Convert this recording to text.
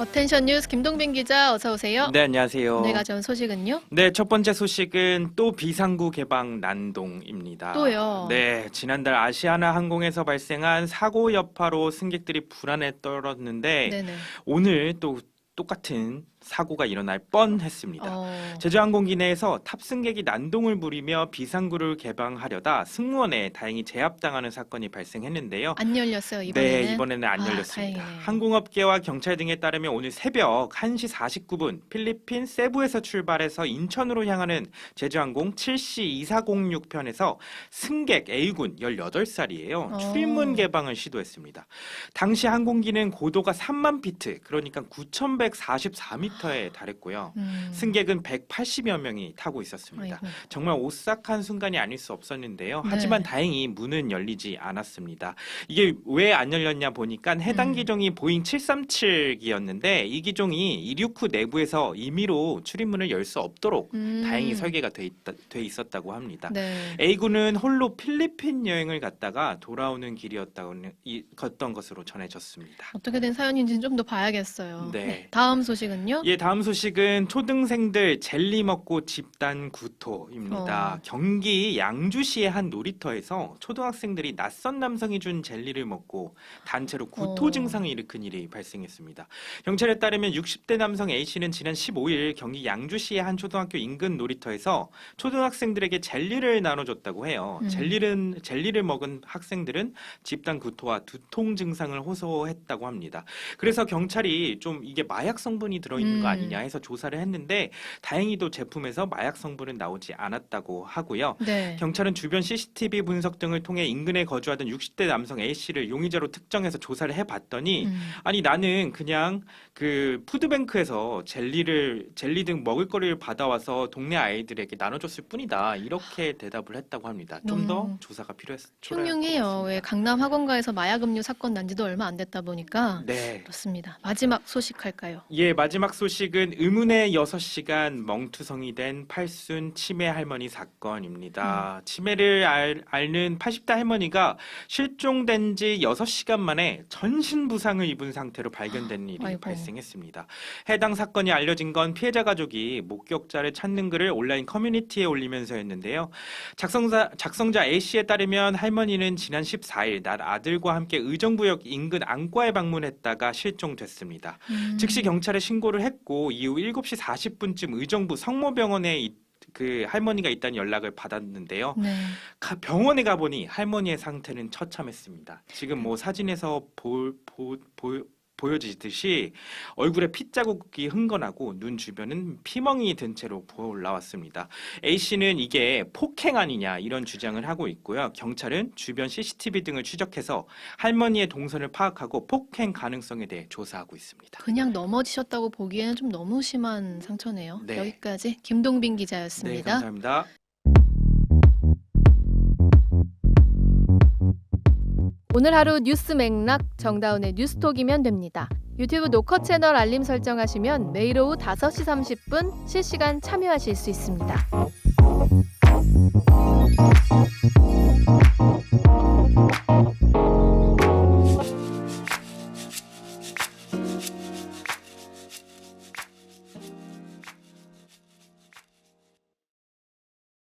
어텐션 뉴스 김동빈 기자 어서 오세요. 네, 안녕하세요. 오늘 가져온 소식은요? 네, 첫 번째 소식은 또 비상구 개방 난동입니다. 또요? 네, 지난달 아시아나 항공에서 발생한 사고 여파로 승객들이 불안에 떨었는데 네네. 오늘 또 똑같은 사고가 일어날 뻔했습니다. 제주항공기 내에서 탑승객이 난동을 부리며 비상구를 개방하려다 승무원에 다행히 제압당하는 사건이 발생했는데요. 안 열렸어요 이번에는? 네, 이번에는 안 열렸습니다. 다행이네요. 항공업계와 경찰 등에 따르면 오늘 새벽 1시 49분 필리핀 세부에서 출발해서 인천으로 향하는 제주항공 7C2406편에서 승객 A군 18살이에요. 출입문 개방을 시도했습니다. 당시 항공기는 고도가 3만 피트, 그러니까 9,144m에 달했고요. 승객은 180여 명이 타고 있었습니다. 아이고. 정말 오싹한 순간이 아닐 수 없었는데요. 하지만 다행히 문은 열리지 않았습니다. 이게 왜 안 열렸냐 보니까 해당 기종이 보잉 737기였는데 이 기종이 이륙 후 내부에서 임의로 출입문을 열 수 없도록 다행히 설계가 돼 있었다고 합니다. 네. A군은 홀로 필리핀 여행을 갔다가 돌아오는 길이었던 것으로 전해졌습니다. 어떻게 된 사연인지는 좀 더 봐야겠어요. 네. 다음 소식은요? 예, 다음 소식은 초등생들 젤리 먹고 집단 구토입니다. 경기 양주시의 한 놀이터에서 초등학생들이 낯선 남성이 준 젤리를 먹고 단체로 구토 증상을 일으킨 일이 발생했습니다. 경찰에 따르면 60대 남성 A씨는 지난 15일 경기 양주시의 한 초등학교 인근 놀이터에서 초등학생들에게 젤리를 나눠줬다고 해요. 젤리를 먹은 학생들은 집단 구토와 두통 증상을 호소했다고 합니다. 그래서 경찰이 좀 이게 마약 성분이 들어있는 거 아니냐 해서 조사를 했는데 다행히도 제품에서 마약 성분은 나오지 않았다고 하고요. 네. 경찰은 주변 CCTV 분석 등을 통해 인근에 거주하던 60대 남성 A씨를 용의자로 특정해서 조사를 해봤더니 아니 나는 그냥 그 푸드뱅크에서 젤리 등 먹을거리를 받아와서 동네 아이들에게 나눠줬을 뿐이다. 이렇게 대답을 했다고 합니다. 좀 더 조사가 필요했어요. 흉흉해요. 왜 강남 학원가에서 마약 음료 사건 난 지도 얼마 안 됐다 보니까 네. 그렇습니다. 마지막 소식 할까요? 예, 마지막 소식은 의문의 6시간 멍투성이 된 팔순 치매 할머니 사건입니다. 치매를 앓는 80대 할머니가 실종된 지 6시간 만에 전신 부상을 입은 상태로 발견된 일이 아이고. 발생했습니다. 해당 사건이 알려진 건 피해자 가족이 목격자를 찾는 글을 온라인 커뮤니티에 올리면서였는데요. 작성자 A씨에 따르면 할머니는 지난 14일 낮 아들과 함께 의정부역 인근 안과에 방문했다가 실종됐습니다. 즉시 경찰에 신고를 했고 이후 7시 40분쯤 의정부 성모병원에 그 할머니가 있다는 연락을 받았는데요. 네. 병원에 가보니 할머니의 상태는 처참했습니다. 지금 뭐 사진에서 보여지듯이 얼굴에 핏자국이 흥건하고 눈 주변은 피멍이 든 채로 올라왔습니다. A씨는 이게 폭행 아니냐 이런 주장을 하고 있고요. 경찰은 주변 CCTV 등을 추적해서 할머니의 동선을 파악하고 폭행 가능성에 대해 조사하고 있습니다. 그냥 넘어지셨다고 보기에는 좀 너무 심한 상처네요. 네. 여기까지 김동빈 네, 기자였습니다. 감사합니다. 오늘 하루 뉴스 맥락 정다운의 뉴스톡이면 됩니다. 유튜브 노커 채널 알림 설정하시면 매일 오후 5시 30분 실시간 참여하실 수 있습니다.